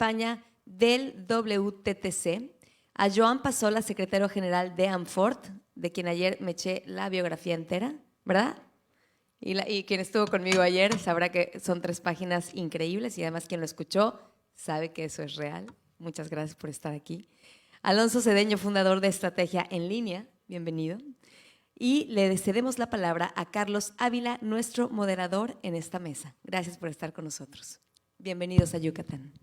España del WTTC, a Joan Passola, secretario general de AMFORT, de quien ayer me eché la biografía entera, ¿verdad? Y quien estuvo conmigo ayer sabrá que son 3 páginas increíbles y además quien lo escuchó sabe que eso es real. Muchas gracias por estar aquí. Alonso Cedeño, fundador de Estrategia en Línea, bienvenido. Y le cedemos la palabra a Carlos Ávila, nuestro moderador en esta mesa. Gracias por estar con nosotros. Bienvenidos a Yucatán.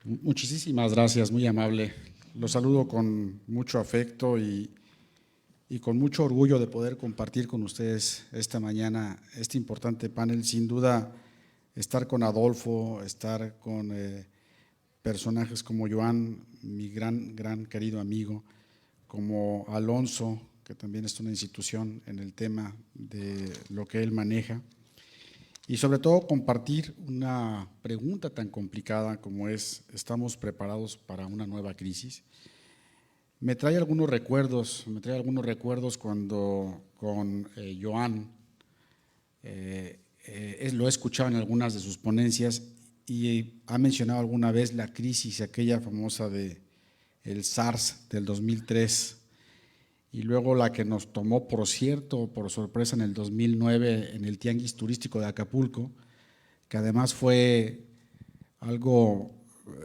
Muchísimas gracias, muy amable. Los saludo con mucho afecto y con mucho orgullo de poder compartir con ustedes esta mañana este importante panel. Sin duda, estar con Adolfo, estar con personajes como Joan, mi gran querido amigo, como Alonso, que también es una institución en el tema de lo que él maneja, y sobre todo compartir una pregunta tan complicada como es: ¿estamos preparados para una nueva crisis? Me trae algunos recuerdos cuando con Joan, lo he escuchado en algunas de sus ponencias y ha mencionado alguna vez la crisis aquella famosa del SARS del 2003 y luego la que nos tomó, por sorpresa en el 2009 en el Tianguis Turístico de Acapulco, que además fue algo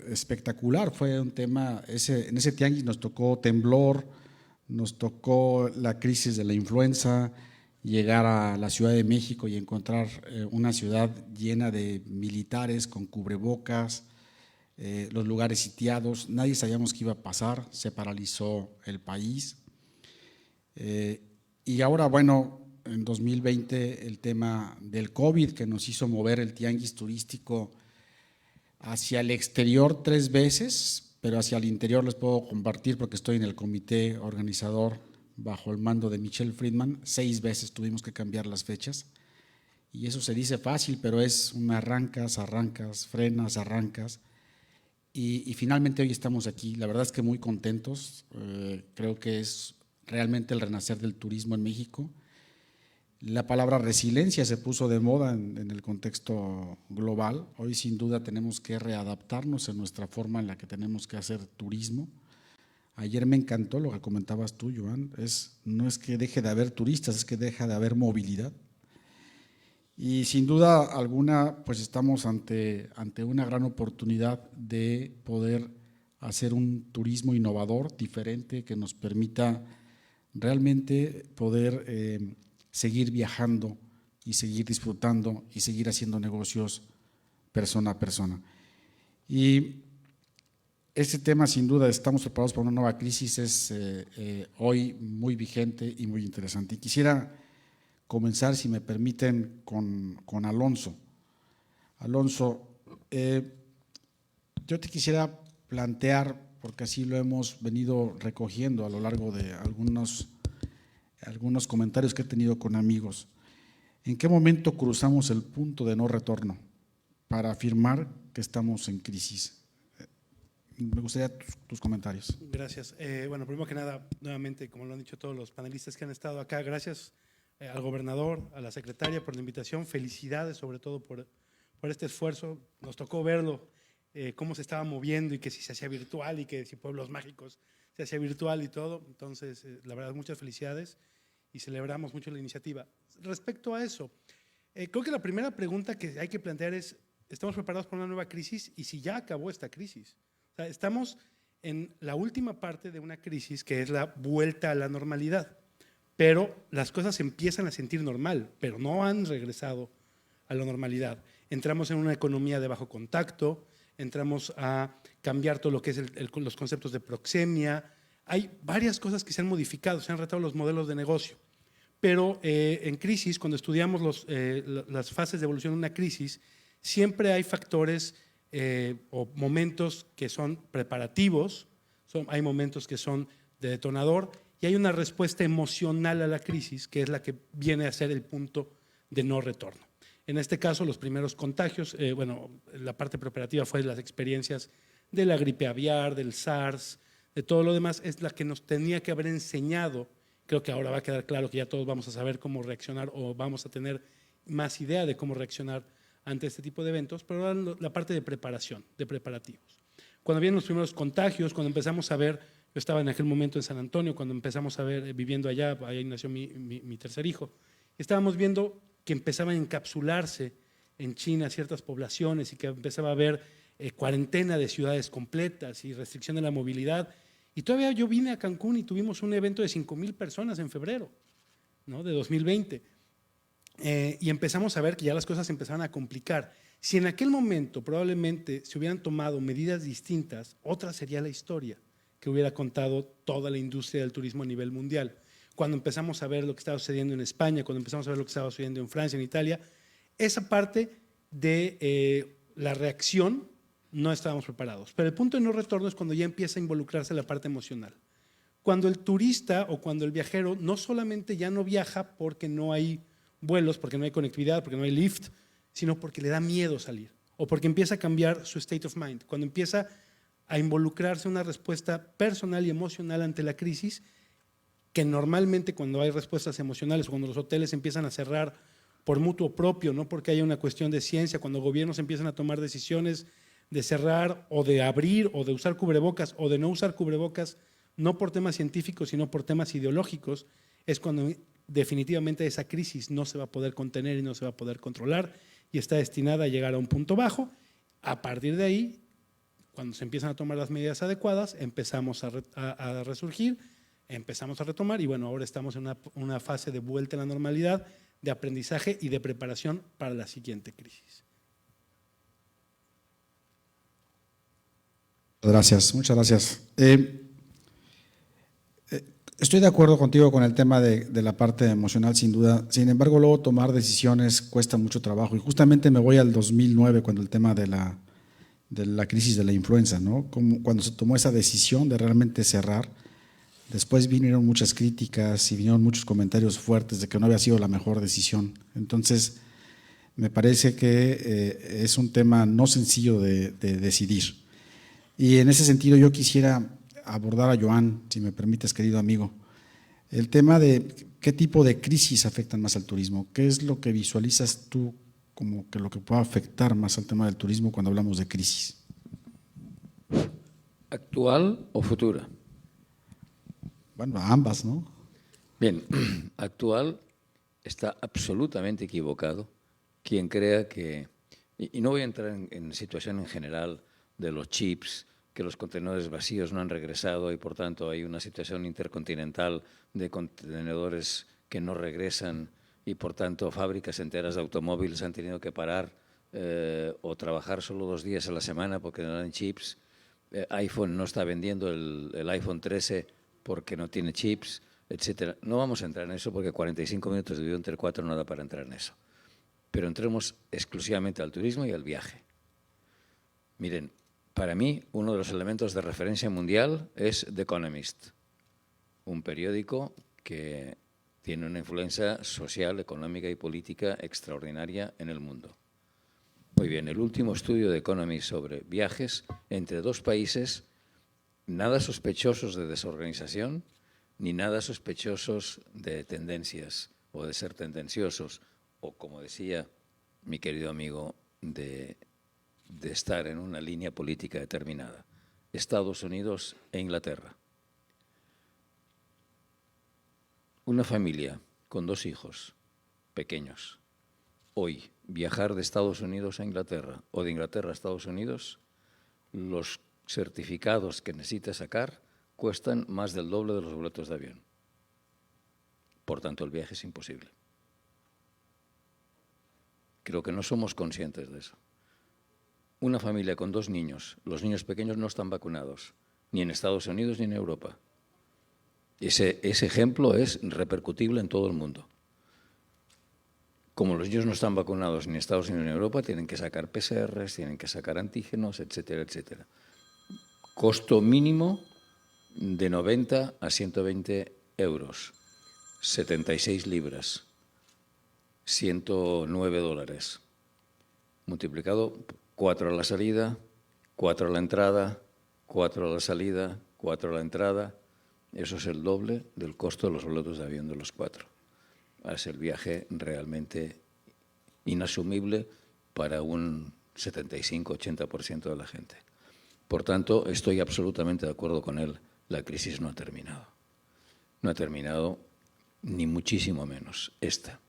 espectacular. Fue un tema, en ese tianguis nos tocó temblor, nos tocó la crisis de la influenza, llegar a la Ciudad de México y encontrar una ciudad llena de militares con cubrebocas, los lugares sitiados. Nadie sabíamos qué iba a pasar, se paralizó el país. Y ahora, bueno, en 2020 el tema del COVID, que nos hizo mover el tianguis turístico hacia el exterior 3 veces, pero hacia el interior les puedo compartir, porque estoy en el comité organizador bajo el mando de Michelle Friedman, 6 veces tuvimos que cambiar las fechas. Y eso se dice fácil, pero es un arrancas, frenas, arrancas. Y finalmente hoy estamos aquí. La verdad es que muy contentos. Creo que es realmente el renacer del turismo en México. La palabra resiliencia se puso de moda en el contexto global. Hoy sin duda tenemos que readaptarnos en nuestra forma en la que tenemos que hacer turismo. Ayer me encantó lo que comentabas tú, Joan, no es que deje de haber turistas, es que deja de haber movilidad. Y sin duda alguna, pues estamos ante una gran oportunidad de poder hacer un turismo innovador, diferente, que nos permita realmente poder seguir viajando y seguir disfrutando y seguir haciendo negocios persona a persona. Y este tema, sin duda, estamos preparados para una nueva crisis, es hoy muy vigente y muy interesante. Y quisiera comenzar, si me permiten, con Alonso. Alonso, yo te quisiera plantear, porque así lo hemos venido recogiendo a lo largo de algunos comentarios que he tenido con amigos. ¿En qué momento cruzamos el punto de no retorno para afirmar que estamos en crisis? Me gustaría tus comentarios. Gracias. Bueno, primero que nada, nuevamente, como lo han dicho todos los panelistas que han estado acá, gracias al gobernador, a la secretaria por la invitación. Felicidades sobre todo por este esfuerzo. Nos tocó verlo, cómo se estaba moviendo y que si se hacía virtual y que si Pueblos Mágicos se hacía virtual y todo. Entonces, la verdad, muchas felicidades y celebramos mucho la iniciativa. Respecto a eso, creo que la primera pregunta que hay que plantear es: ¿estamos preparados para una nueva crisis? Y si ya acabó esta crisis. O sea, estamos en la última parte de una crisis que es la vuelta a la normalidad, pero las cosas se empiezan a sentir normal, pero no han regresado a la normalidad. Entramos en una economía de bajo contacto, entramos a cambiar todo lo que es los conceptos de proxemia. Hay varias cosas que se han modificado, se han retado los modelos de negocio, pero en crisis, cuando estudiamos las fases de evolución de una crisis, siempre hay factores o momentos que son preparativos, hay momentos que son de detonador y hay una respuesta emocional a la crisis que es la que viene a ser el punto de no retorno. En este caso, los primeros contagios, bueno, la parte preparativa fue las experiencias de la gripe aviar, del SARS, de todo lo demás, es la que nos tenía que haber enseñado. Creo que ahora va a quedar claro que ya todos vamos a saber cómo reaccionar o vamos a tener más idea de cómo reaccionar ante este tipo de eventos, pero era la parte de preparación, de preparativos. Cuando vienen los primeros contagios, cuando empezamos a ver, yo estaba en aquel momento en San Antonio, cuando empezamos a ver, viviendo allá, ahí nació mi tercer hijo, estábamos viendo que empezaba a encapsularse en China ciertas poblaciones y que empezaba a haber cuarentena de ciudades completas y restricción de la movilidad. Y todavía yo vine a Cancún y tuvimos un evento de 5,000 personas en febrero, ¿no?, de 2020. Y empezamos a ver que ya las cosas empezaban a complicar. Si en aquel momento probablemente se hubieran tomado medidas distintas, otra sería la historia que hubiera contado toda la industria del turismo a nivel mundial. Cuando empezamos a ver lo que estaba sucediendo en España, cuando empezamos a ver lo que estaba sucediendo en Francia, en Italia, esa parte de la reacción no estábamos preparados. Pero el punto de no retorno es cuando ya empieza a involucrarse la parte emocional. Cuando el turista o cuando el viajero no solamente ya no viaja porque no hay vuelos, porque no hay conectividad, porque no hay lift, sino porque le da miedo salir o porque empieza a cambiar su state of mind. Cuando empieza a involucrarse una respuesta personal y emocional ante la crisis, que normalmente cuando hay respuestas emocionales o cuando los hoteles empiezan a cerrar por mutuo propio, no porque haya una cuestión de ciencia, cuando gobiernos empiezan a tomar decisiones de cerrar o de abrir o de usar cubrebocas o de no usar cubrebocas, no por temas científicos, sino por temas ideológicos, es cuando definitivamente esa crisis no se va a poder contener y no se va a poder controlar y está destinada a llegar a un punto bajo. A partir de ahí, cuando se empiezan a tomar las medidas adecuadas, empezamos a resurgir, empezamos a retomar y bueno, ahora estamos en una fase de vuelta a la normalidad, de aprendizaje y de preparación para la siguiente crisis. Gracias, muchas gracias. Estoy de acuerdo contigo con el tema de la parte emocional, sin duda. Sin embargo, luego tomar decisiones cuesta mucho trabajo. Y justamente me voy al 2009, cuando el tema de la crisis de la influenza, ¿no? Cuando se tomó esa decisión de realmente cerrar, después vinieron muchas críticas y vinieron muchos comentarios fuertes de que no había sido la mejor decisión. Entonces, me parece que es un tema no sencillo de decidir. Y en ese sentido yo quisiera abordar a Joan, si me permites, querido amigo, el tema de qué tipo de crisis afectan más al turismo. ¿Qué es lo que visualizas tú como que lo que pueda afectar más al tema del turismo cuando hablamos de crisis? ¿Actual o futura? Bueno, ambas, ¿no? Bien, actual está absolutamente equivocado quien crea que, y no voy a entrar en situación en general de los chips, que los contenedores vacíos no han regresado y por tanto hay una situación intercontinental de contenedores que no regresan y por tanto fábricas enteras de automóviles han tenido que parar o trabajar solo 2 días a la semana porque no dan chips. iPhone no está vendiendo el iPhone 13 porque no tiene chips, etcétera. No vamos a entrar en eso porque 45 minutos de video entre 4 no da para entrar en eso. Pero entremos exclusivamente al turismo y al viaje. Miren, para mí, uno de los elementos de referencia mundial es The Economist, un periódico que tiene una influencia social, económica y política extraordinaria en el mundo. Muy bien, el último estudio de Economist sobre viajes entre 2 países, nada sospechosos de desorganización, ni nada sospechosos de tendencias o de ser tendenciosos, o como decía mi querido amigo, de estar en una línea política determinada. Estados Unidos e Inglaterra. Una familia con 2 hijos pequeños. Hoy, viajar de Estados Unidos a Inglaterra o de Inglaterra a Estados Unidos, los certificados que necesita sacar cuestan más del doble de los boletos de avión. Por tanto, el viaje es imposible. Creo que no somos conscientes de eso. Una familia con 2 niños, los niños pequeños no están vacunados, ni en Estados Unidos ni en Europa. Ese ejemplo es repercutible en todo el mundo. Como los niños no están vacunados ni en Estados Unidos ni en Europa, tienen que sacar PCRs, tienen que sacar antígenos, etcétera, etcétera. Costo mínimo de 90 a 120 euros, 76 libras, 109 dólares, multiplicado 4 a la salida, 4 a la entrada, 4 a la salida, 4 a la entrada. Eso es el doble del costo de los boletos de avión de los 4. Es el viaje realmente inasumible para un 75-80% de la gente. Por tanto, estoy absolutamente de acuerdo con él. La crisis no ha terminado. No ha terminado, ni muchísimo menos esta.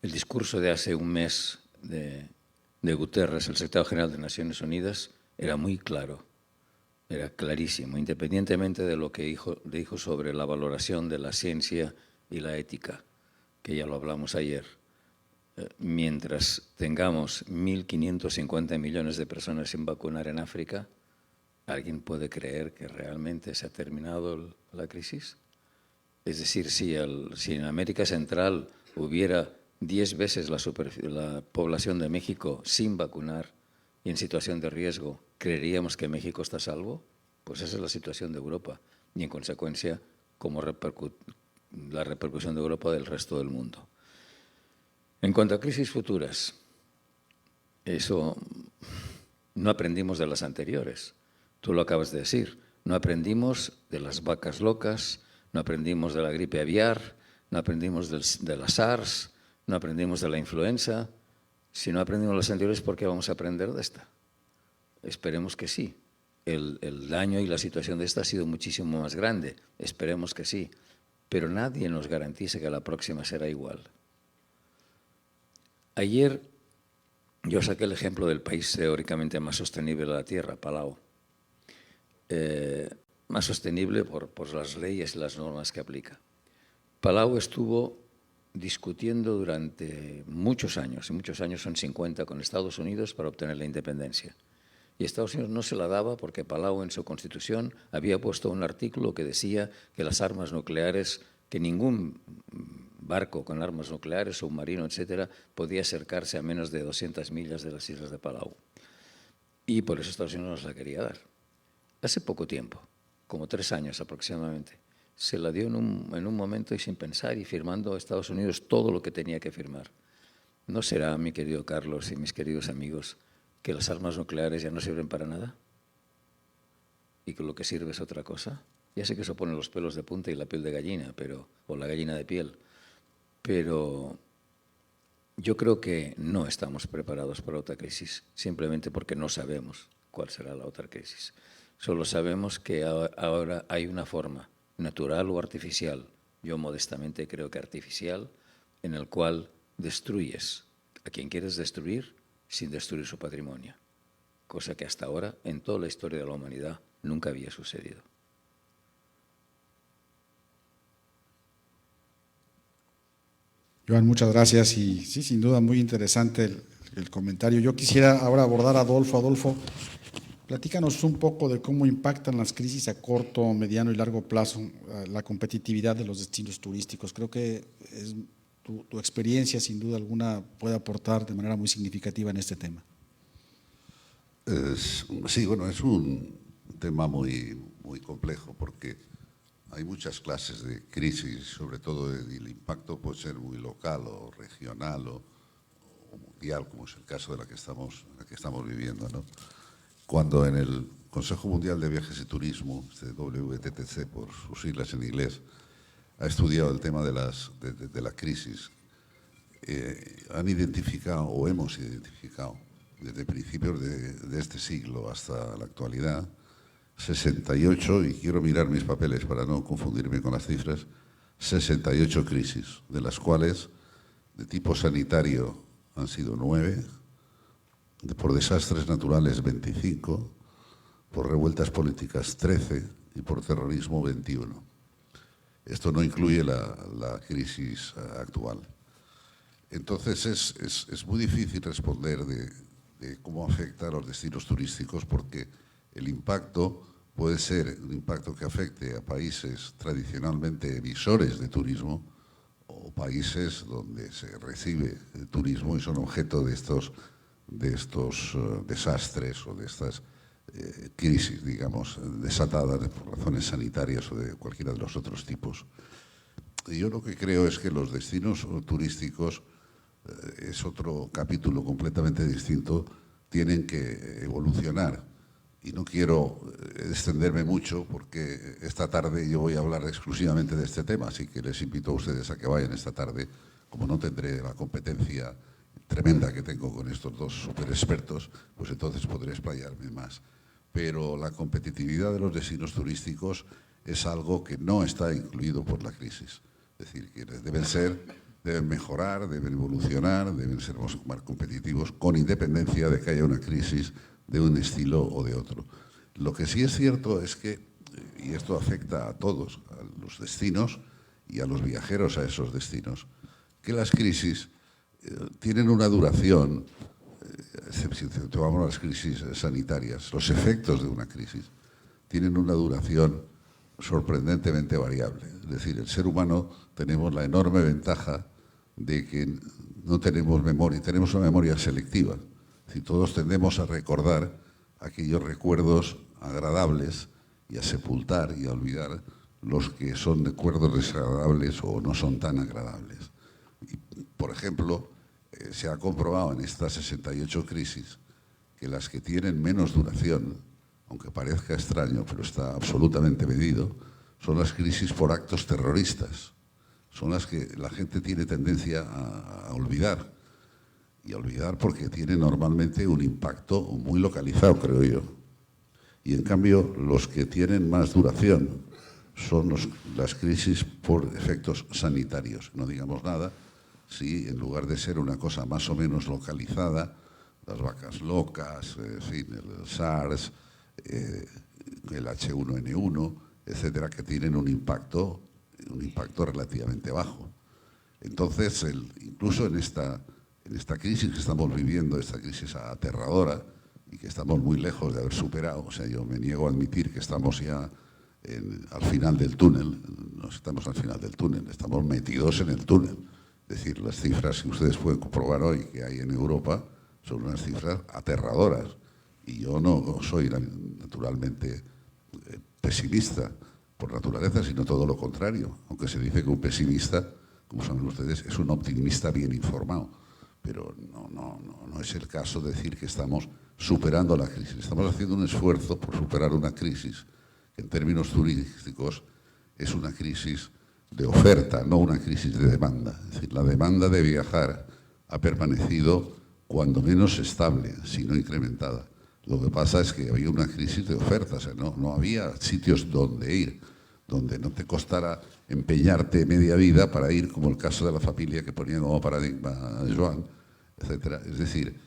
El discurso de hace un mes de Guterres, el secretario general de Naciones Unidas, era muy claro, era clarísimo, independientemente de lo que dijo sobre la valoración de la ciencia y la ética, que ya lo hablamos ayer. Mientras tengamos 1.550 millones de personas sin vacunar en África, ¿alguien puede creer que realmente se ha terminado la crisis? Es decir, si en América Central hubiera 10 veces la población de México sin vacunar y en situación de riesgo, ¿creeríamos que México está a salvo? Pues esa es la situación de Europa y, en consecuencia, como la repercusión de Europa del resto del mundo. En cuanto a crisis futuras, eso no aprendimos de las anteriores. Tú lo acabas de decir. No aprendimos de las vacas locas, no aprendimos de la gripe aviar, no aprendimos de la SARS, no aprendimos de la influenza. Si no aprendimos de las anteriores, ¿por qué vamos a aprender de esta? Esperemos que sí. El daño y la situación de esta ha sido muchísimo más grande. Esperemos que sí. Pero nadie nos garantiza que la próxima será igual. Ayer yo saqué el ejemplo del país teóricamente más sostenible de la Tierra, Palau. Más sostenible por las leyes y las normas que aplica. Palau estuvo discutiendo durante muchos años, y muchos años son 50, con Estados Unidos para obtener la independencia. Y Estados Unidos no se la daba porque Palau en su constitución había puesto un artículo que decía que las armas nucleares, que ningún barco con armas nucleares, submarino, etcétera, podía acercarse a menos de 200 millas de las islas de Palau. Y por eso Estados Unidos nos la quería dar. Hace poco tiempo, como 3 años aproximadamente, se la dio en un momento y sin pensar y firmando a Estados Unidos todo lo que tenía que firmar. ¿No será, mi querido Carlos y mis queridos amigos, que las armas nucleares ya no sirven para nada? ¿Y que lo que sirve es otra cosa? Ya sé que eso pone los pelos de punta y la piel de gallina, o la gallina de piel, pero yo creo que no estamos preparados para otra crisis, simplemente porque no sabemos cuál será la otra crisis. Solo sabemos que ahora hay una forma, natural o artificial, yo modestamente creo que artificial, en el cual destruyes a quien quieres destruir sin destruir su patrimonio, cosa que hasta ahora, en toda la historia de la humanidad, nunca había sucedido. Joan, muchas gracias y sí, sin duda muy interesante el comentario. Yo quisiera ahora abordar a Adolfo. Adolfo, platícanos un poco de cómo impactan las crisis a corto, mediano y largo plazo la competitividad de los destinos turísticos. Creo que tu experiencia, sin duda alguna, puede aportar de manera muy significativa en este tema. Sí, bueno, es un tema muy complejo porque hay muchas clases de crisis, sobre todo el impacto puede ser muy local o regional o mundial, como es el caso de la que estamos viviendo, ¿no? Cuando en el Consejo Mundial de Viajes y Turismo, WTTC por sus siglas en inglés, ha estudiado el tema de la crisis, han identificado o hemos identificado desde principios de este siglo hasta la actualidad 68, y quiero mirar mis papeles para no confundirme con las cifras, 68 crisis, de las cuales de tipo sanitario han sido 9, por desastres naturales 25, por revueltas políticas 13 y por terrorismo 21. Esto no incluye la crisis actual. Entonces es muy difícil responder de cómo afecta a los destinos turísticos porque el impacto puede ser un impacto que afecte a países tradicionalmente emisores de turismo o países donde se recibe el turismo y son objeto de estos desastres o de estas crisis, digamos, desatadas por razones sanitarias o de cualquiera de los otros tipos. Y yo lo que creo es que los destinos turísticos es otro capítulo completamente distinto, tienen que evolucionar. Y no quiero extenderme mucho porque esta tarde yo voy a hablar exclusivamente de este tema, así que les invito a ustedes a que vayan esta tarde, como no tendré la competencia tremenda que tengo con estos dos super expertos, pues entonces podré explayarme más. Pero la competitividad de los destinos turísticos es algo que no está incluido por la crisis. Es decir, que deben mejorar, deben evolucionar, deben ser más competitivos, con independencia de que haya una crisis de un estilo o de otro. Lo que sí es cierto es que, y esto afecta a todos, a los destinos y a los viajeros a esos destinos, que las crisis tienen una duración, si tomamos las crisis sanitarias, los efectos de una crisis tienen una duración sorprendentemente variable. Es decir, el ser humano tenemos la enorme ventaja de que no tenemos memoria, tenemos una memoria selectiva. Si todos tendemos a recordar aquellos recuerdos agradables y a sepultar y a olvidar los que son recuerdos desagradables o no son tan agradables. Y, por ejemplo, se ha comprobado en estas 68 crisis que las que tienen menos duración, aunque parezca extraño, pero está absolutamente medido, son las crisis por actos terroristas. Son las que la gente tiene tendencia a olvidar. Y a olvidar porque tiene normalmente un impacto muy localizado, creo yo. Y en cambio, los que tienen más duración son las crisis por efectos sanitarios. No digamos nada si en lugar de ser una cosa más o menos localizada, las vacas locas, en fin, el SARS, el H1N1, etcétera, que tienen un impacto relativamente bajo. Entonces, incluso en esta crisis que estamos viviendo, esta crisis aterradora y que estamos muy lejos de haber superado, o sea, yo me niego a admitir que estamos ya al final del túnel, no estamos al final del túnel, estamos metidos en el túnel. Es decir, las cifras que ustedes pueden comprobar hoy que hay en Europa son unas cifras aterradoras. Y yo no soy naturalmente pesimista por naturaleza, sino todo lo contrario. Aunque se dice que un pesimista, como saben ustedes, es un optimista bien informado. Pero no es el caso de decir que estamos superando la crisis. Estamos haciendo un esfuerzo por superar una crisis que en términos turísticos es una crisis de oferta, no una crisis de demanda. Es decir, la demanda de viajar ha permanecido cuando menos estable, si no incrementada. Lo que pasa es que había una crisis de oferta, o sea, no había sitios donde ir, donde no te costara empeñarte media vida para ir, como el caso de la familia que ponía como paradigma a Joan, etc. Es decir,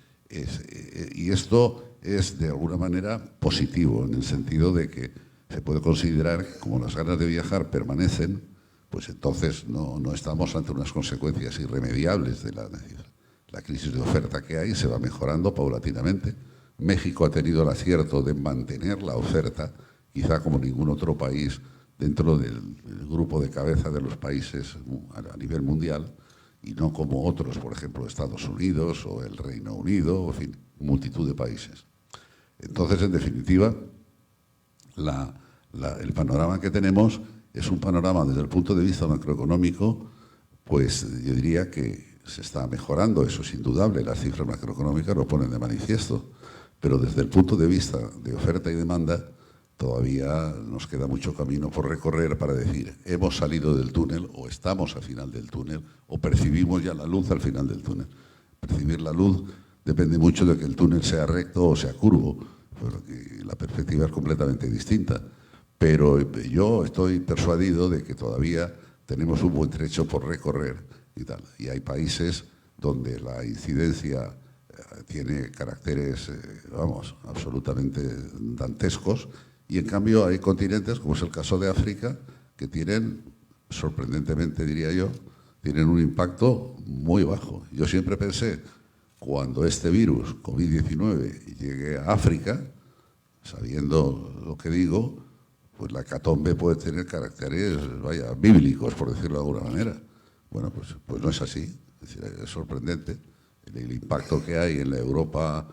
y esto es de alguna manera positivo, en el sentido de que se puede considerar que como las ganas de viajar permanecen, pues entonces no estamos ante unas consecuencias irremediables de la crisis de oferta que hay, se va mejorando paulatinamente. México ha tenido el acierto de mantener la oferta, quizá como ningún otro país dentro del grupo de cabeza de los países a nivel mundial, y no como otros, por ejemplo, Estados Unidos o el Reino Unido, en fin, multitud de países. Entonces, en definitiva, el panorama que tenemos es un panorama desde el punto de vista macroeconómico, pues yo diría que se está mejorando, eso es indudable, las cifras macroeconómicas lo ponen de manifiesto, pero desde el punto de vista de oferta y demanda todavía nos queda mucho camino por recorrer para decir hemos salido del túnel o estamos al final del túnel o percibimos ya la luz al final del túnel. Percibir la luz depende mucho de que el túnel sea recto o sea curvo, porque la perspectiva es completamente distinta. Pero yo estoy persuadido de que todavía tenemos un buen trecho por recorrer y tal. Y hay países donde la incidencia tiene caracteres, absolutamente dantescos, y en cambio hay continentes, como es el caso de África, que tienen, sorprendentemente diría yo, tienen un impacto muy bajo. Yo siempre pensé, cuando este virus, COVID-19, llegue a África, sabiendo lo que digo, pues la hecatombe puede tener caracteres, bíblicos, por decirlo de alguna manera. Bueno, pues no es así. Es decir, es sorprendente el impacto que hay en la Europa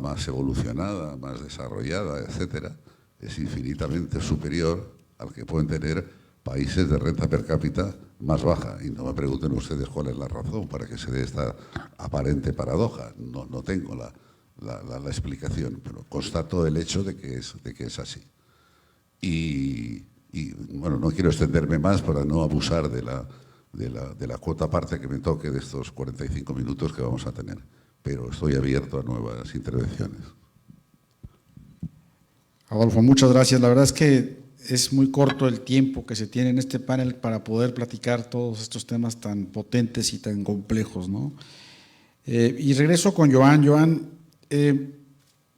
más evolucionada, más desarrollada, etcétera, es infinitamente superior al que pueden tener países de renta per cápita más baja. Y no me pregunten ustedes cuál es la razón para que se dé esta aparente paradoja. No tengo la explicación, pero constato el hecho de que es así. Y bueno, no quiero extenderme más para no abusar de de la cuota parte que me toque de estos 45 minutos que vamos a tener. Pero estoy abierto a nuevas intervenciones. Adolfo, muchas gracias. La verdad es que es muy corto el tiempo que se tiene en este panel para poder platicar todos estos temas tan potentes y tan complejos, ¿no? Y regreso con Joan. Joan,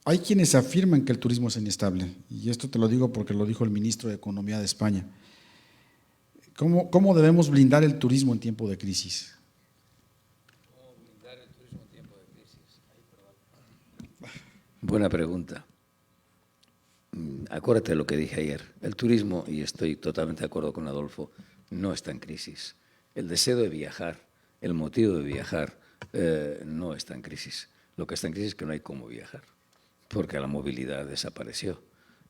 hay quienes afirman que el turismo es inestable, y esto te lo digo porque lo dijo el ministro de Economía de España. ¿Cómo debemos blindar el turismo en tiempo de crisis? ¿Cómo blindar el turismo en tiempo de crisis? Buena pregunta. Acuérdate de lo que dije ayer. El turismo, y estoy totalmente de acuerdo con Adolfo, no está en crisis. El deseo de viajar, el motivo de viajar, no está en crisis. Lo que está en crisis es que no hay cómo viajar, porque la movilidad desapareció.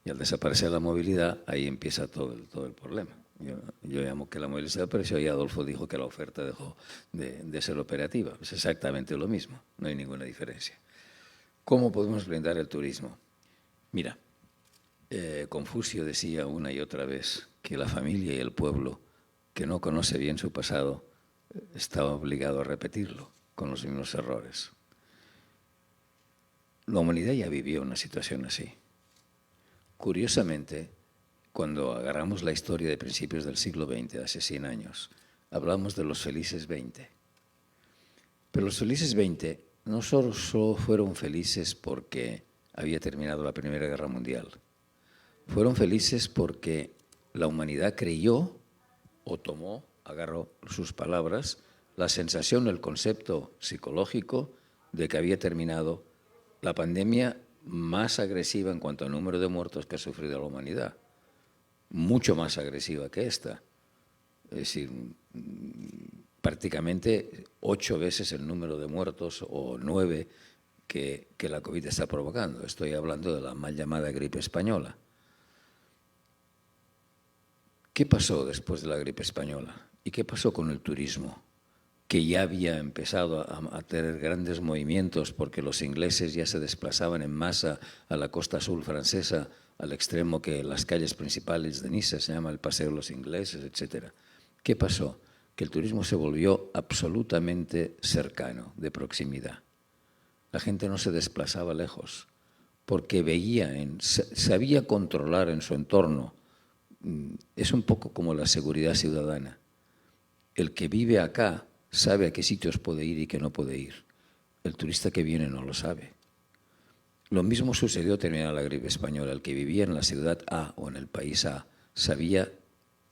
Y al desaparecer la movilidad, ahí empieza todo el problema. Yo llamo que la movilidad desapareció y Adolfo dijo que la oferta dejó de ser operativa. Es exactamente lo mismo, no hay ninguna diferencia. ¿Cómo podemos blindar el turismo? Mira, Confucio decía una y otra vez que la familia y el pueblo que no conoce bien su pasado está obligado a repetirlo con los mismos errores. La humanidad ya vivió una situación así. Curiosamente, cuando agarramos la historia de principios del siglo XX, de hace 100 años, hablamos de los felices 20. Pero los felices 20 no solo fueron felices porque había terminado la Primera Guerra Mundial. Fueron felices porque la humanidad creyó o tomó, agarró sus palabras, la sensación, el concepto psicológico de que había terminado la pandemia más agresiva en cuanto al número de muertos que ha sufrido la humanidad. Mucho más agresiva que esta. Es decir, prácticamente 8 veces el número de muertos o 9 que la COVID está provocando. Estoy hablando de la mal llamada gripe española. ¿Qué pasó después de la gripe española? ¿Y qué pasó con el turismo? Que ya había empezado a tener grandes movimientos porque los ingleses ya se desplazaban en masa a la costa sur francesa, al extremo que las calles principales de Niza se llama el Paseo de los Ingleses, etc. ¿Qué pasó? Que el turismo se volvió absolutamente cercano, de proximidad. La gente no se desplazaba lejos porque sabía controlar en su entorno. Es un poco como la seguridad ciudadana. El que vive acá sabe a qué sitios puede ir y qué no puede ir. El turista que viene no lo sabe. Lo mismo sucedió terminada la gripe española. El que vivía en la ciudad A o en el país A sabía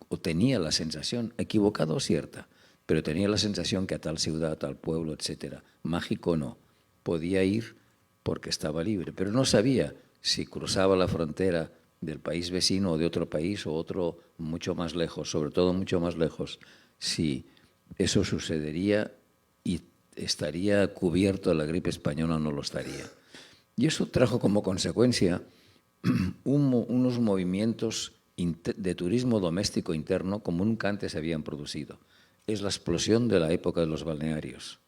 o tenía la sensación, equivocada o cierta, pero tenía la sensación que a tal ciudad, a tal pueblo, etcétera, mágico no, podía ir porque estaba libre, pero no sabía si cruzaba la frontera del país vecino o de otro país o otro mucho más lejos, sobre todo mucho más lejos, si eso sucedería y estaría cubierto de la gripe española o no lo estaría. Y eso trajo como consecuencia unos movimientos de turismo doméstico interno como nunca antes se habían producido. Es la explosión de la época de los balnearios.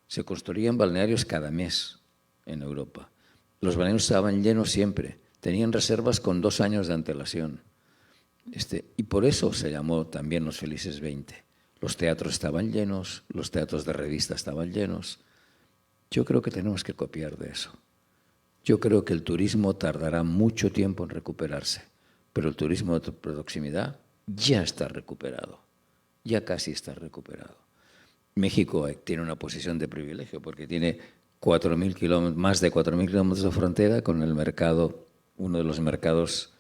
Se construían balnearios cada mes en Europa. Los balnearios estaban llenos siempre. Tenían reservas con 2 años de antelación. Y por eso se llamó también los felices 20. Los teatros estaban llenos, los teatros de revista estaban llenos. Yo creo que tenemos que copiar de eso. Yo creo que el turismo tardará mucho tiempo en recuperarse, pero el turismo de proximidad ya está recuperado, ya casi está recuperado. México tiene una posición de privilegio porque tiene más de 4.000 kilómetros de frontera con el mercado, uno de los mercados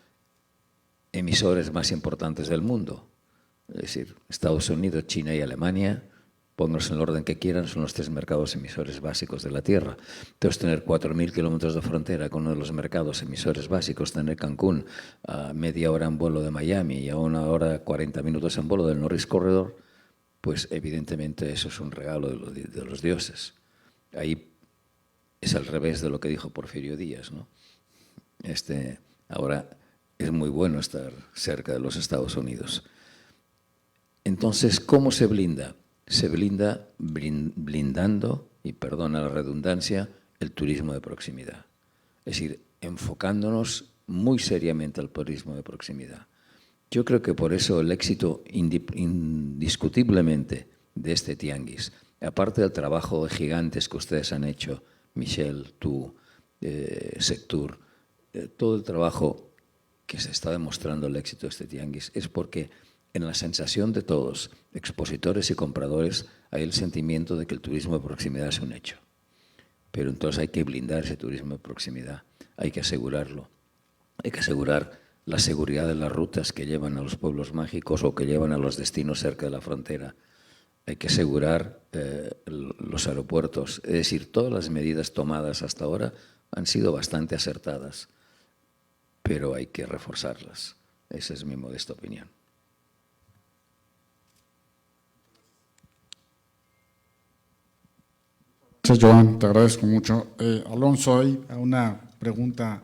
emisores más importantes del mundo. Es decir, Estados Unidos, China y Alemania, pónganlos en el orden que quieran, son los 3 mercados emisores básicos de la Tierra. Entonces, tener 4.000 kilómetros de frontera con uno de los mercados emisores básicos, tener Cancún a media hora en vuelo de Miami y a 1 hora 40 minutos en vuelo del Norris Corridor, pues evidentemente eso es un regalo de los dioses. Ahí es al revés de lo que dijo Porfirio Díaz, ¿no? Ahora es muy bueno estar cerca de los Estados Unidos. Entonces, ¿cómo se blinda? Se blinda blindando, y perdona la redundancia, el turismo de proximidad. Es decir, enfocándonos muy seriamente al turismo de proximidad. Yo creo que por eso el éxito indiscutiblemente de este tianguis, aparte del trabajo de gigantes que ustedes han hecho, Michel, tú, Sectur, todo el trabajo que se está demostrando el éxito de este tianguis es porque en la sensación de todos, expositores y compradores, hay el sentimiento de que el turismo de proximidad es un hecho. Pero entonces hay que blindar ese turismo de proximidad, hay que asegurarlo. Hay que asegurar la seguridad de las rutas que llevan a los pueblos mágicos o que llevan a los destinos cerca de la frontera. Hay que asegurar los aeropuertos. Es decir, todas las medidas tomadas hasta ahora han sido bastante acertadas, pero hay que reforzarlas. Esa es mi modesta opinión. Gracias, Joan, te agradezco mucho. Alonso, hay una pregunta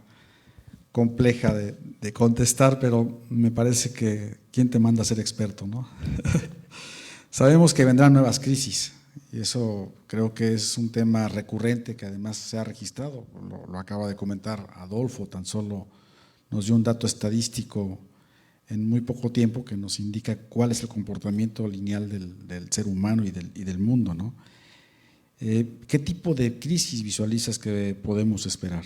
compleja de contestar, pero me parece que ¿quién te manda a ser experto, no? Sabemos que vendrán nuevas crisis y eso creo que es un tema recurrente que además se ha registrado, lo acaba de comentar Adolfo, tan solo nos dio un dato estadístico en muy poco tiempo que nos indica cuál es el comportamiento lineal del ser humano y del mundo, ¿no? ¿Qué tipo de crisis visualizas que podemos esperar?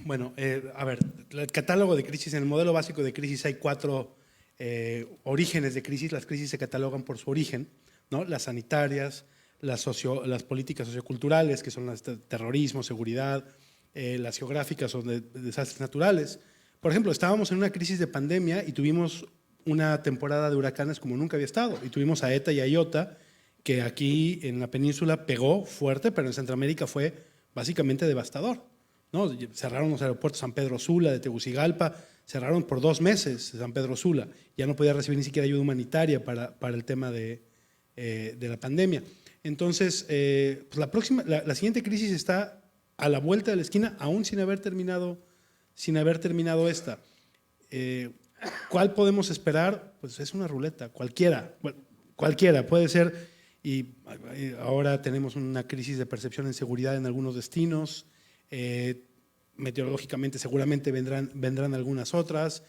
Bueno, a ver, el catálogo de crisis, en el modelo básico de crisis hay 4 orígenes de crisis. Las crisis se catalogan por su origen, ¿no? Las sanitarias, las políticas socioculturales, que son las de terrorismo, seguridad, las geográficas o de desastres naturales. Por ejemplo, estábamos en una crisis de pandemia y tuvimos una temporada de huracanes como nunca había estado. Y tuvimos a ETA y a IOTA, que aquí en la península pegó fuerte, pero en Centroamérica fue básicamente devastador, ¿no? Cerraron los aeropuertos San Pedro Sula, de Tegucigalpa, cerraron por 2 meses San Pedro Sula. Ya no podía recibir ni siquiera ayuda humanitaria para el tema de la pandemia. Entonces, pues la siguiente crisis está a la vuelta de la esquina, aún sin haber terminado esta. ¿Cuál podemos esperar? Pues es una ruleta, cualquiera puede ser. Y ahora tenemos una crisis de percepción en seguridad en algunos destinos. Meteorológicamente seguramente vendrán algunas otras.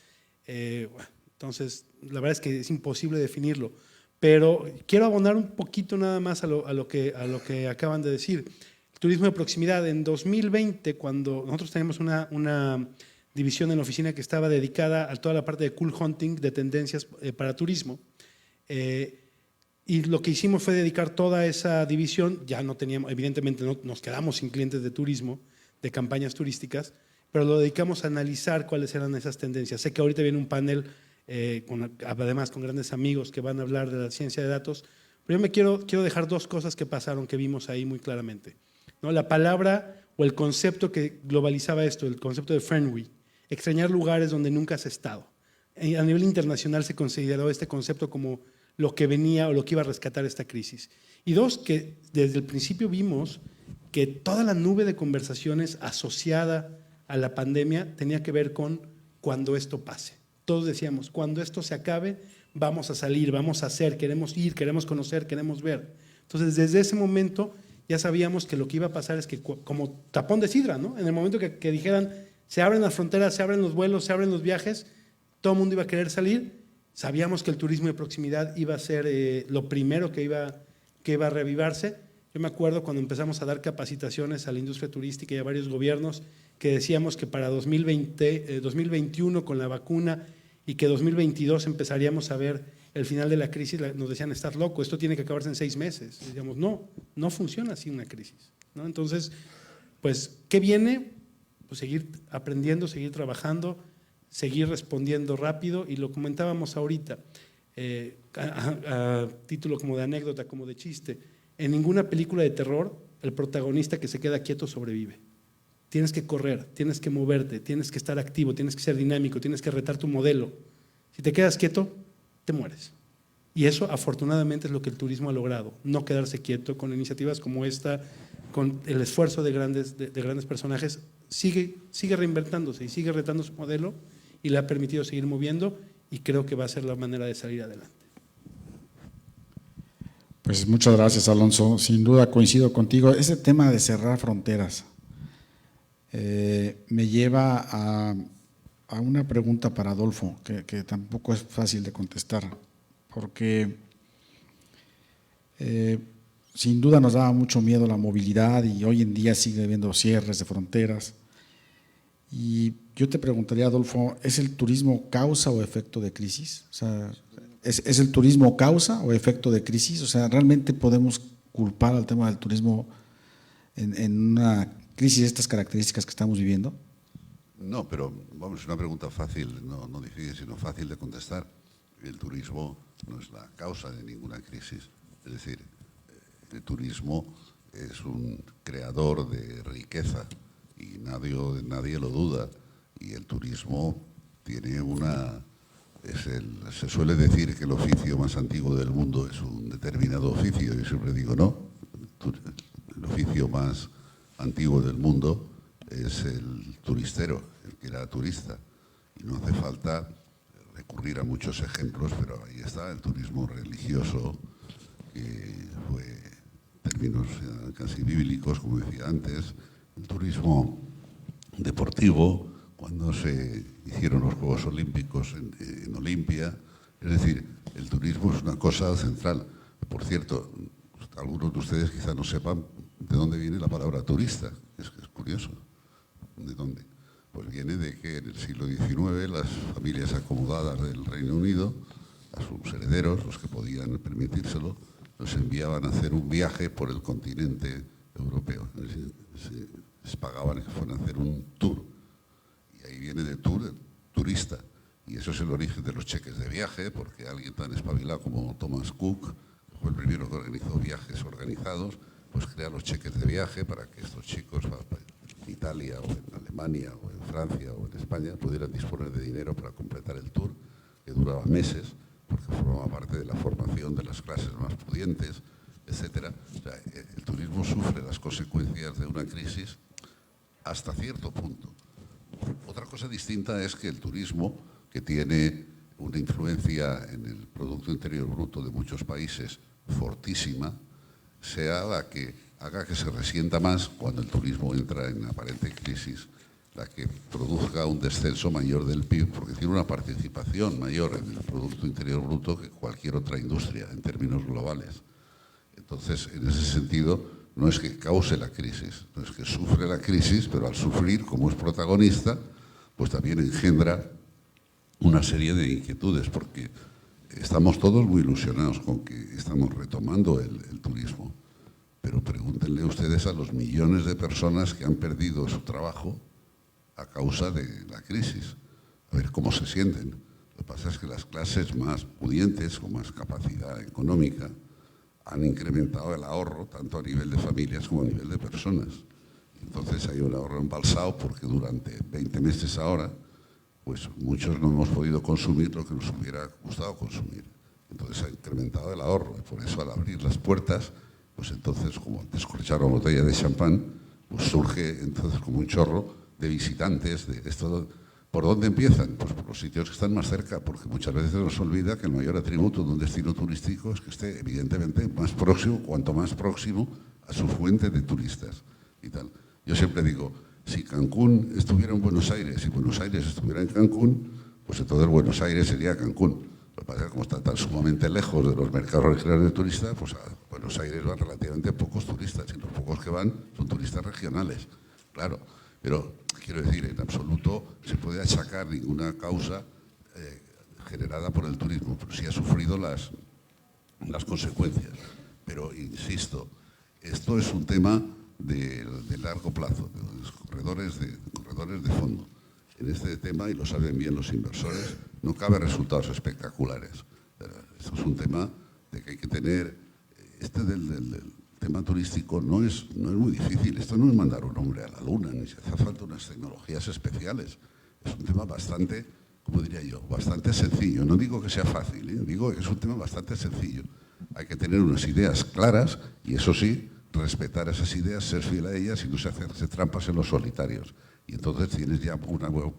Entonces, la verdad es que es imposible definirlo. Pero quiero abonar un poquito nada más a lo que acaban de decir. El turismo de proximidad. En 2020, cuando nosotros teníamos una división en la oficina que estaba dedicada a toda la parte de cool hunting, de tendencias para turismo, y lo que hicimos fue dedicar toda esa división. Ya no teníamos, evidentemente nos quedamos sin clientes de turismo, de campañas turísticas, pero lo dedicamos a analizar cuáles eran esas tendencias. Sé que ahorita viene un panel, además con grandes amigos que van a hablar de la ciencia de datos, pero yo me quiero dejar 2 cosas que pasaron, que vimos ahí muy claramente, ¿no? La palabra o el concepto que globalizaba esto, el concepto de friendly, extrañar lugares donde nunca has estado. A nivel internacional se consideró este concepto como lo que venía o lo que iba a rescatar esta crisis. Y 2, que desde el principio vimos que toda la nube de conversaciones asociada a la pandemia tenía que ver con cuando esto pase. Todos decíamos, cuando esto se acabe, vamos a salir, vamos a hacer, queremos ir, queremos conocer, queremos ver. Entonces, desde ese momento ya sabíamos que lo que iba a pasar es que, como tapón de sidra, ¿no? En el momento que dijeran, se abren las fronteras, se abren los vuelos, se abren los viajes, todo el mundo iba a querer salir. Sabíamos que el turismo de proximidad iba a ser lo primero que iba a reavivarse. Yo me acuerdo cuando empezamos a dar capacitaciones a la industria turística y a varios gobiernos que decíamos que para 2021 con la vacuna y que 2022 empezaríamos a ver el final de la crisis, nos decían, estás loco, esto tiene que acabarse en 6 meses. Y decíamos, no funciona así una crisis, ¿no? Entonces, pues, ¿qué viene? Pues seguir aprendiendo, seguir trabajando, seguir respondiendo rápido, y lo comentábamos ahorita, a título como de anécdota, como de chiste. En ninguna película de terror el protagonista que se queda quieto sobrevive. Tienes que correr, tienes que moverte, tienes que estar activo, tienes que ser dinámico, tienes que retar tu modelo. Si te quedas quieto, te mueres. Y eso afortunadamente es lo que el turismo ha logrado, no quedarse quieto. Con iniciativas como esta, con el esfuerzo de grandes personajes, sigue reinventándose y sigue retando su modelo, y le ha permitido seguir moviendo, y creo que va a ser la manera de salir adelante. Pues muchas gracias, Alonso. Sin duda coincido contigo. Ese tema de cerrar fronteras me lleva a una pregunta para Adolfo, que tampoco es fácil de contestar, porque sin duda nos daba mucho miedo la movilidad y hoy en día sigue habiendo cierres de fronteras. Y yo te preguntaría, Adolfo, ¿es el turismo causa o efecto de crisis? O sea, ¿es el turismo causa o efecto de crisis? O sea, ¿realmente podemos culpar al tema del turismo en una crisis de estas características que estamos viviendo? No, pero vamos, es una pregunta fácil, no difícil, sino fácil de contestar. El turismo no es la causa de ninguna crisis. Es decir, el turismo es un creador de riqueza y nadie lo duda. Y el turismo tiene se suele decir que el oficio más antiguo del mundo es un determinado oficio. Yo siempre digo, no, el oficio más antiguo del mundo es el turistero, el que era turista. Y no hace falta recurrir a muchos ejemplos, pero ahí está el turismo religioso, que fue en términos casi bíblicos, como decía antes, el turismo deportivo, cuando se hicieron los Juegos Olímpicos en Olimpia. Es decir, el turismo es una cosa central. Por cierto, algunos de ustedes quizá no sepan de dónde viene la palabra turista. Es curioso. ¿De dónde? Pues viene de que en el siglo XIX las familias acomodadas del Reino Unido, a sus herederos, los que podían permitírselo, los enviaban a hacer un viaje por el continente europeo. Es decir, les pagaban que fueran a hacer un tour. Y ahí viene de tour, turista. Y eso es el origen de los cheques de viaje, porque alguien tan espabilado como Thomas Cook, que fue el primero que organizó viajes organizados, pues crea los cheques de viaje para que estos chicos en Italia o en Alemania o en Francia o en España pudieran disponer de dinero para completar el tour, que duraba meses, porque formaba parte de la formación de las clases más pudientes, etcétera. O sea, el turismo sufre las consecuencias de una crisis hasta cierto punto. Otra cosa distinta es que el turismo, que tiene una influencia en el Producto Interior Bruto de muchos países fortísima, sea la que haga que se resienta más cuando el turismo entra en aparente crisis, la que produzca un descenso mayor del PIB, porque tiene una participación mayor en el Producto Interior Bruto que cualquier otra industria en términos globales. Entonces, en ese sentido, no es que cause la crisis, no es que sufre la crisis, pero al sufrir, como es protagonista, pues también engendra una serie de inquietudes, porque estamos todos muy ilusionados con que estamos retomando el turismo, pero pregúntenle ustedes a los millones de personas que han perdido su trabajo a causa de la crisis, a ver cómo se sienten. Lo que pasa es que las clases más pudientes, con más capacidad económica, han incrementado el ahorro, tanto a nivel de familias como a nivel de personas. Entonces hay un ahorro embalsado porque durante 20 meses ahora, pues muchos no hemos podido consumir lo que nos hubiera gustado consumir. Entonces ha incrementado el ahorro y por eso al abrir las puertas, pues entonces como descorchar una botella de champán, pues surge entonces como un chorro de visitantes de esto. ¿Por dónde empiezan? Pues por los sitios que están más cerca, porque muchas veces nos olvida que el mayor atributo de un destino turístico es que esté evidentemente más próximo, cuanto más próximo a su fuente de turistas y tal. Yo siempre digo, si Cancún estuviera en Buenos Aires y Buenos Aires estuviera en Cancún, pues entonces Buenos Aires sería Cancún. Lo que pasa es que como está tan sumamente lejos de los mercados regionales de turistas, pues a Buenos Aires van relativamente pocos turistas y los pocos que van son turistas regionales, claro. Pero quiero decir, en absoluto se puede achacar ninguna causa generada por el turismo, pero sí ha sufrido las consecuencias. Pero insisto, esto es un tema de largo plazo, de los corredores de fondo. En este tema, y lo saben bien los inversores, no cabe resultados espectaculares. Esto es un tema de que hay que tener, del tema turístico no es muy difícil. Esto no es mandar un hombre a la luna, ni se hace falta unas tecnologías especiales. Es un tema bastante, como diría yo, bastante sencillo. No digo que sea fácil, digo que es un tema bastante sencillo. Hay que tener unas ideas claras y, eso sí, respetar esas ideas, ser fiel a ellas y no hacerse trampas en los solitarios. Y entonces tienes ya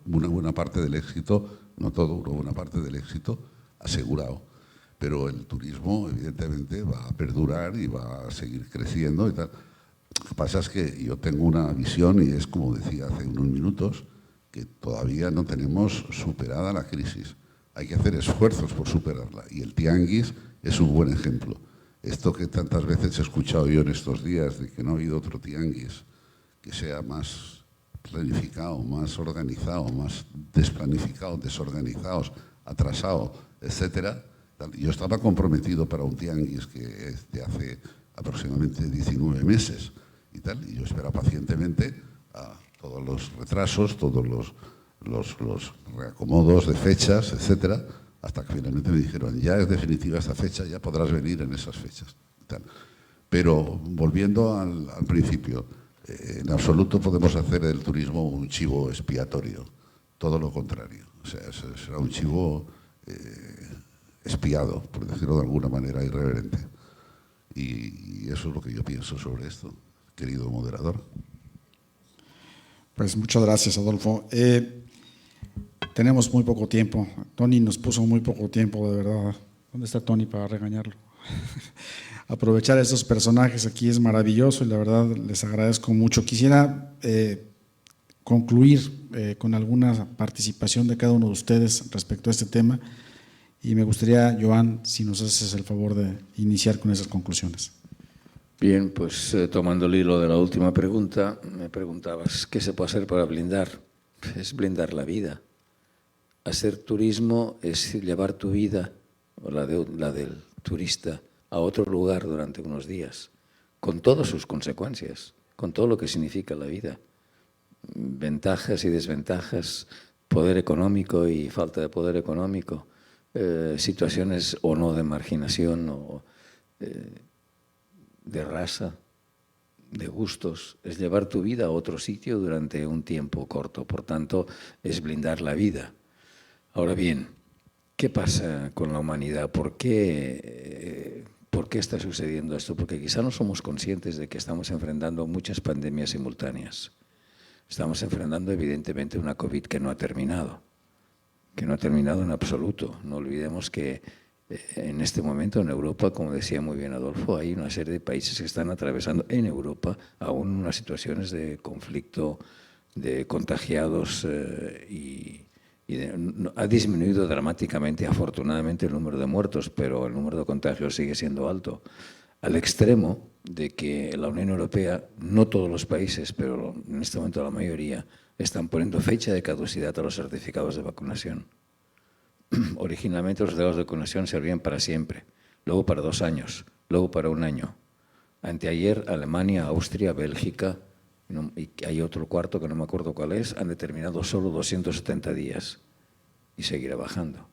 una buena parte del éxito, no todo, una buena parte del éxito asegurado. Pero el turismo, evidentemente, va a perdurar y va a seguir creciendo y tal. Lo que pasa es que yo tengo una visión, y es como decía hace unos minutos, que todavía no tenemos superada la crisis. Hay que hacer esfuerzos por superarla y el tianguis es un buen ejemplo. Esto que tantas veces he escuchado yo en estos días de que no ha habido otro tianguis que sea más planificado, más organizado, más desplanificado, desorganizados, atrasado, etcétera. Yo estaba comprometido para un tianguis que es de hace aproximadamente 19 meses y tal, y yo espero pacientemente a todos los retrasos, todos los reacomodos de fechas, etcétera, hasta que finalmente me dijeron, ya es definitiva esta fecha, ya podrás venir en esas fechas. Y tal. Pero volviendo al principio, en absoluto podemos hacer del turismo un chivo expiatorio, todo lo contrario. O sea, será un chivo espiado, por decirlo de alguna manera, irreverente. Y eso es lo que yo pienso sobre esto, querido moderador. Pues muchas gracias, Adolfo. Tenemos muy poco tiempo. Tony nos puso muy poco tiempo, de verdad. ¿Dónde está Tony para regañarlo? Aprovechar a estos personajes aquí es maravilloso y la verdad les agradezco mucho. Quisiera concluir con alguna participación de cada uno de ustedes respecto a este tema y me gustaría, Joan, si nos haces el favor de iniciar con esas conclusiones. Bien, pues tomando el hilo de la última pregunta, me preguntabas, ¿qué se puede hacer para blindar? Es blindar la vida. Hacer turismo es llevar tu vida, o la del turista, a otro lugar durante unos días, con todas sus consecuencias, con todo lo que significa la vida. Ventajas y desventajas, poder económico y falta de poder económico, situaciones o no de marginación o de raza, de gustos, es llevar tu vida a otro sitio durante un tiempo corto. Por tanto, es blindar la vida. Ahora bien, ¿qué pasa con la humanidad? ¿Por qué está sucediendo esto? Porque quizá no somos conscientes de que estamos enfrentando muchas pandemias simultáneas. Estamos enfrentando evidentemente una COVID que no ha terminado en absoluto. No olvidemos que en este momento en Europa, como decía muy bien Adolfo, hay una serie de países que están atravesando en Europa aún unas situaciones de conflicto, de contagiados ha disminuido dramáticamente, afortunadamente, el número de muertos, pero el número de contagios sigue siendo alto, al extremo de que la Unión Europea, no todos los países, pero en este momento la mayoría, están poniendo fecha de caducidad a los certificados de vacunación. Originalmente los certificados de vacunación servían para siempre, luego para 2 años, luego para 1 año. Anteayer, Alemania, Austria, Bélgica, y hay otro cuarto que no me acuerdo cuál es, han determinado solo 270 días y seguirá bajando.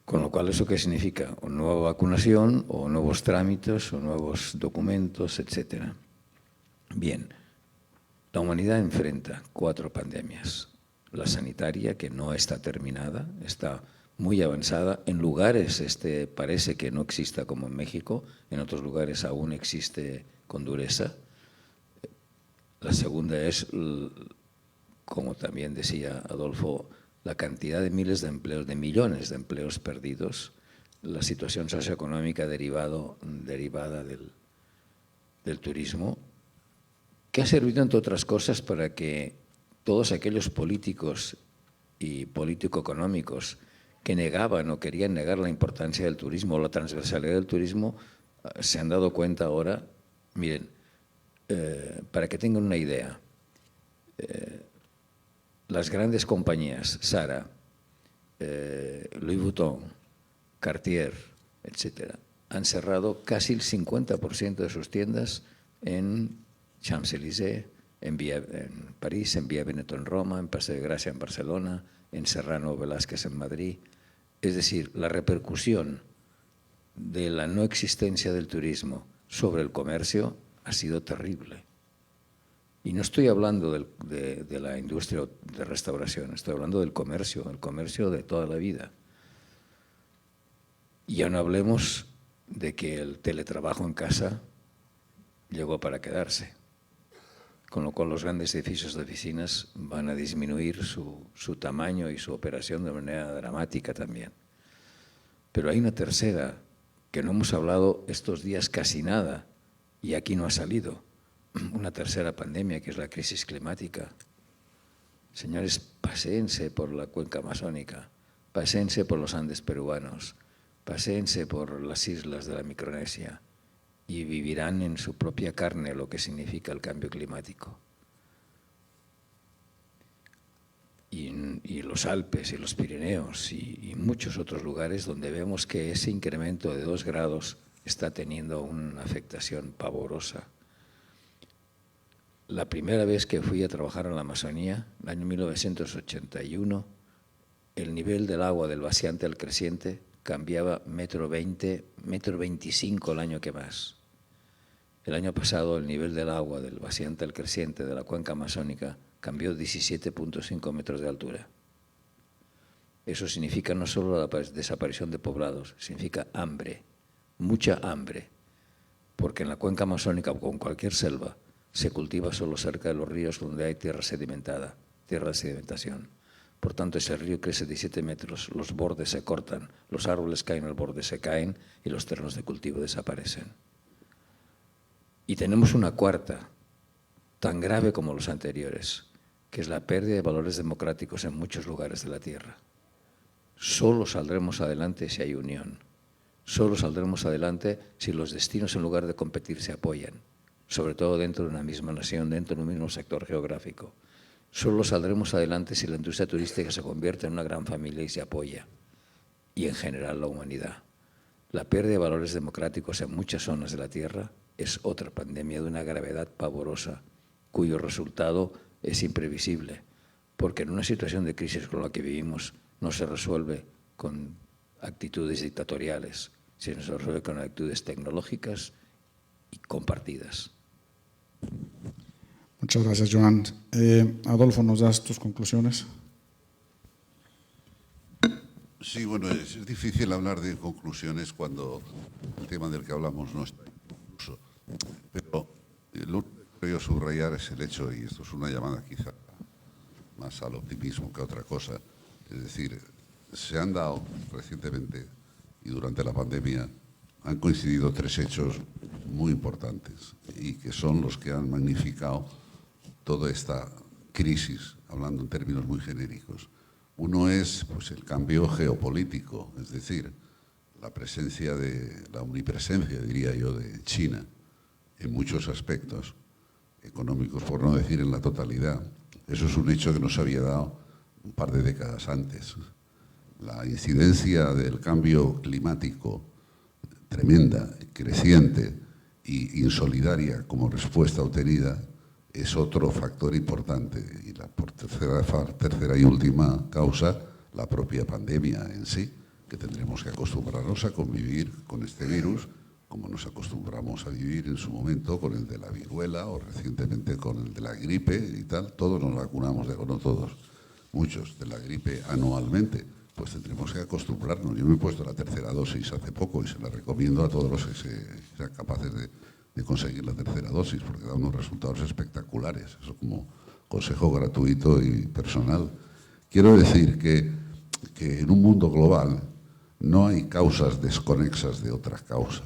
Con lo cual, ¿eso qué significa? O nueva vacunación, o nuevos trámites, o nuevos documentos, etcétera. Bien, la humanidad enfrenta 4 pandemias. La sanitaria, que no está terminada, está muy avanzada. En lugares parece que no exista como en México, en otros lugares aún existe con dureza. La segunda es, como también decía Adolfo, la cantidad de miles de empleos, de millones de empleos perdidos, la situación socioeconómica derivada del turismo, que ha servido, entre otras cosas, para que todos aquellos políticos y político-económicos que negaban o querían negar la importancia del turismo o la transversalidad del turismo, se han dado cuenta ahora, miren, para que tengan una idea, las grandes compañías, Zara, Louis Vuitton, Cartier, etcétera, han cerrado casi el 50% de sus tiendas en Champs-Élysées, en París, en Vía Veneto en Roma, en Paseo de Gracia en Barcelona, en Serrano Velázquez en Madrid. Es decir, la repercusión de la no existencia del turismo sobre el comercio ha sido terrible. Y no estoy hablando de la industria de restauración, estoy hablando del comercio, el comercio de toda la vida. Y ya no hablemos de que el teletrabajo en casa llegó para quedarse, con lo cual los grandes edificios de oficinas van a disminuir su tamaño y su operación de manera dramática también. Pero hay una tercera, que no hemos hablado estos días casi nada, y aquí no ha salido, una tercera pandemia, que es la crisis climática. Señores, paséense por la cuenca amazónica, paséense por los Andes peruanos, paséense por las islas de la Micronesia y vivirán en su propia carne lo que significa el cambio climático. Y los Alpes y los Pirineos y muchos otros lugares donde vemos que ese incremento de 2 grados está teniendo una afectación pavorosa. La primera vez que fui a trabajar en la Amazonía, el año 1981, el nivel del agua del vaciante al creciente cambiaba 1,20 m, 1,25 m el año que más. El año pasado el nivel del agua del vaciante al creciente de la cuenca amazónica cambió 17,5 metros de altura. Eso significa no solo la desaparición de poblados, significa hambre, mucha hambre, porque en la cuenca amazónica o con cualquier selva se cultiva solo cerca de los ríos donde hay tierra sedimentada, tierra de sedimentación. Por tanto, ese río crece 17 metros, los bordes se cortan, los árboles caen al borde, se caen y los terrenos de cultivo desaparecen. Y tenemos una cuarta, tan grave como los anteriores, que es la pérdida de valores democráticos en muchos lugares de la tierra. Solo saldremos adelante si hay unión. Solo saldremos adelante si los destinos, en lugar de competir, se apoyan, sobre todo dentro de una misma nación, dentro de un mismo sector geográfico. Solo saldremos adelante si la industria turística se convierte en una gran familia y se apoya, y en general la humanidad. La pérdida de valores democráticos en muchas zonas de la Tierra es otra pandemia de una gravedad pavorosa, cuyo resultado es imprevisible, porque en una situación de crisis con la que vivimos no se resuelve con actitudes dictatoriales, sino se resuelve con actitudes tecnológicas y compartidas. Muchas gracias, Joan. Adolfo, ¿nos das tus conclusiones? Sí, bueno, es difícil hablar de conclusiones cuando el tema del que hablamos no está incluso. Pero lo que quiero subrayar es el hecho, y esto es una llamada quizá más al optimismo que a otra cosa, es decir, se han dado recientemente y durante la pandemia han coincidido 3 hechos muy importantes y que son los que han magnificado toda esta crisis, hablando en términos muy genéricos. Uno es pues, el cambio geopolítico, es decir, la omnipresencia, diría yo, de China en muchos aspectos económicos, por no decir en la totalidad. Eso es un hecho que no se había dado un par de décadas antes. La incidencia del cambio climático tremenda, creciente e insolidaria como respuesta obtenida es otro factor importante. Y por tercera y última causa, la propia pandemia en sí, que tendremos que acostumbrarnos a convivir con este virus, como nos acostumbramos a vivir en su momento con el de la viruela o recientemente con el de la gripe y tal. Todos nos vacunamos, no todos, muchos, de la gripe anualmente. Pues tendremos que acostumbrarnos. Yo me he puesto la tercera dosis hace poco y se la recomiendo a todos los que sean capaces de conseguir la tercera dosis, porque da unos resultados espectaculares. Eso como consejo gratuito y personal. Quiero decir que en un mundo global no hay causas desconexas de otra causa.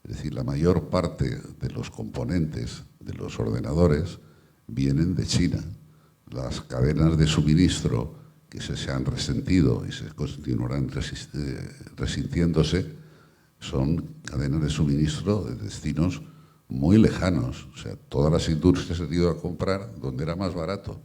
Es decir, la mayor parte de los componentes de los ordenadores vienen de China. Las cadenas de suministro que se han resentido y se continuarán resintiéndose son cadenas de suministro de destinos muy lejanos. O sea, todas las industrias han ido a comprar donde era más barato,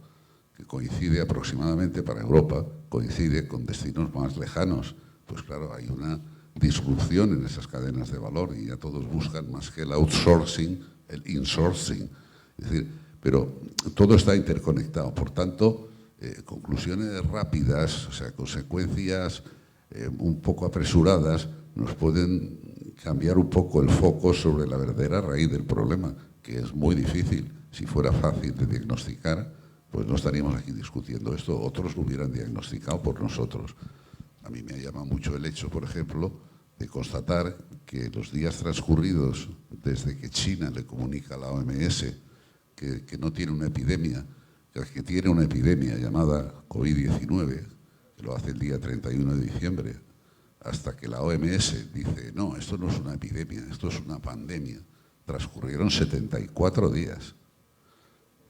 que coincide aproximadamente para Europa, coincide con destinos más lejanos. Pues claro, hay una disrupción en esas cadenas de valor y ya todos buscan más que el outsourcing, el insourcing. Es decir, pero todo está interconectado. Por tanto, conclusiones rápidas, o sea, consecuencias un poco apresuradas, nos pueden cambiar un poco el foco sobre la verdadera raíz del problema, que es muy difícil. Si fuera fácil de diagnosticar, pues no estaríamos aquí discutiendo esto, otros lo hubieran diagnosticado por nosotros. A mí me llama mucho el hecho, por ejemplo, de constatar que los días transcurridos desde que China le comunica a la OMS que no tiene una epidemia, que tiene una epidemia llamada COVID-19, que lo hace el día 31 de diciembre, hasta que la OMS dice, no, esto no es una epidemia, esto es una pandemia. Transcurrieron 74 días.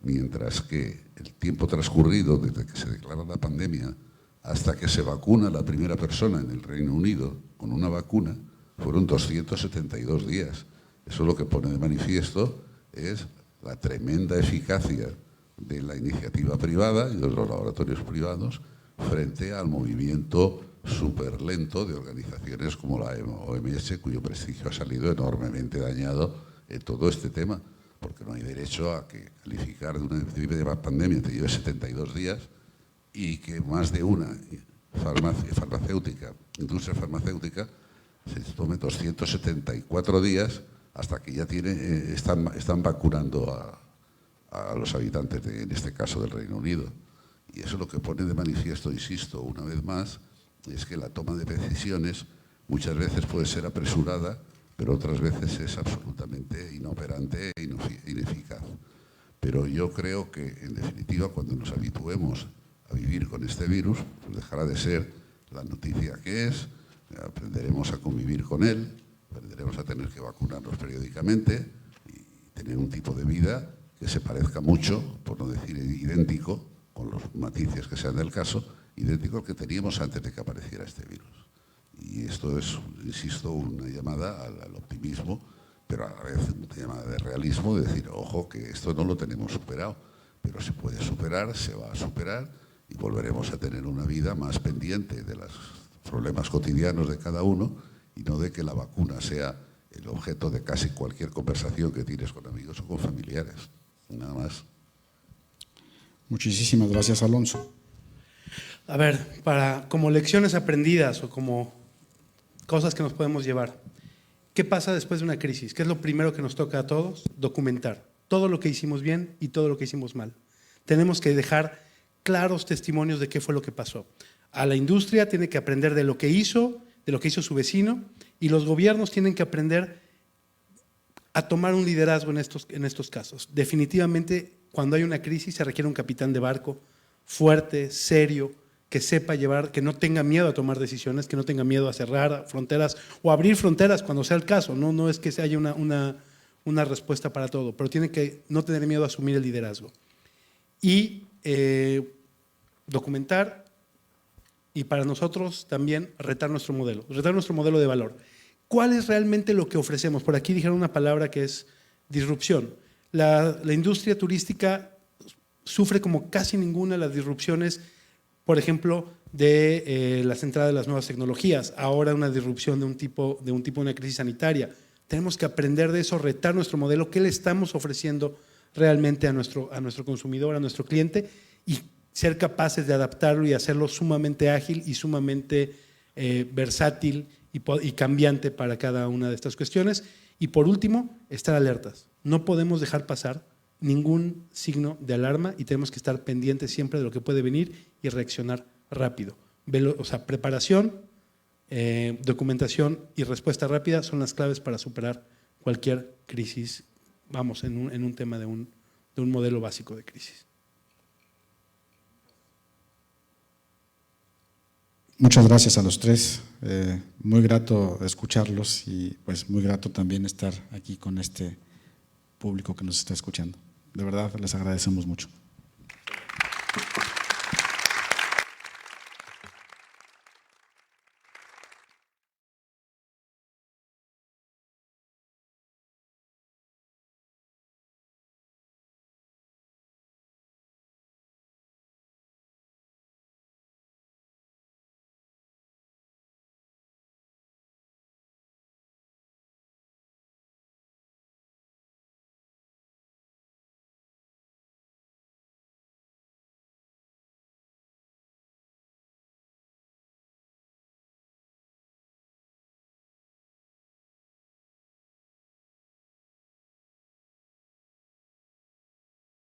mientras que el tiempo transcurrido desde que se declara la pandemia hasta que se vacuna la primera persona en el Reino Unido con una vacuna, fueron 272 días. Eso lo que pone de manifiesto es la tremenda eficacia de la iniciativa privada y de los laboratorios privados frente al movimiento súper lento de organizaciones como la OMS, cuyo prestigio ha salido enormemente dañado en todo este tema, porque no hay derecho a que calificar de una epidemia de pandemia te lleve 72 días y que más de una industria farmacéutica se tome 274 días hasta que ya están vacunando a los habitantes, en este caso del Reino Unido. Y eso lo que pone de manifiesto, insisto, una vez más, es que la toma de decisiones muchas veces puede ser apresurada, pero otras veces es absolutamente inoperante e ineficaz. Pero yo creo que, en definitiva, cuando nos habituemos a vivir con este virus, pues dejará de ser la noticia que es, aprenderemos a convivir con él, aprenderemos a tener que vacunarnos periódicamente y tener un tipo de vida que se parezca mucho, por no decir idéntico, con los matices que sean del caso, idéntico al que teníamos antes de que apareciera este virus. Y esto es, insisto, una llamada al optimismo, pero a la vez una llamada de realismo, de decir, ojo, que esto no lo tenemos superado, pero se puede superar, se va a superar y volveremos a tener una vida más pendiente de los problemas cotidianos de cada uno y no de que la vacuna sea el objeto de casi cualquier conversación que tienes con amigos o con familiares. Nada más. Muchísimas gracias, Alonso. A ver, como lecciones aprendidas o como cosas que nos podemos llevar, ¿qué pasa después de una crisis? ¿Qué es lo primero que nos toca a todos? Documentar todo lo que hicimos bien y todo lo que hicimos mal. Tenemos que dejar claros testimonios de qué fue lo que pasó. A la industria tiene que aprender de lo que hizo su vecino, y los gobiernos tienen que aprender a tomar un liderazgo en estos casos. Definitivamente, cuando hay una crisis se requiere un capitán de barco fuerte, serio, que sepa llevar, que no tenga miedo a tomar decisiones, que no tenga miedo a cerrar fronteras o abrir fronteras cuando sea el caso. No es que haya una respuesta para todo, pero tiene que no tener miedo a asumir el liderazgo. Y documentar, y para nosotros también retar nuestro modelo de valor. ¿Cuál es realmente lo que ofrecemos? Por aquí dijeron una palabra que es disrupción. La industria turística sufre como casi ninguna las disrupciones, por ejemplo, de las entradas de las nuevas tecnologías, ahora una disrupción de un tipo, una crisis sanitaria. Tenemos que aprender de eso, retar nuestro modelo, qué le estamos ofreciendo realmente a nuestro consumidor, a nuestro cliente, y ser capaces de adaptarlo y hacerlo sumamente ágil y sumamente versátil y cambiante para cada una de estas cuestiones. Y por último, estar alertas. No podemos dejar pasar ningún signo de alarma y tenemos que estar pendientes siempre de lo que puede venir y reaccionar rápido. O sea, preparación, documentación y respuesta rápida son las claves para superar cualquier crisis, vamos, en un tema de un modelo básico de crisis. Muchas gracias a los tres, muy grato escucharlos y pues muy grato también estar aquí con este público que nos está escuchando. De verdad, les agradecemos mucho.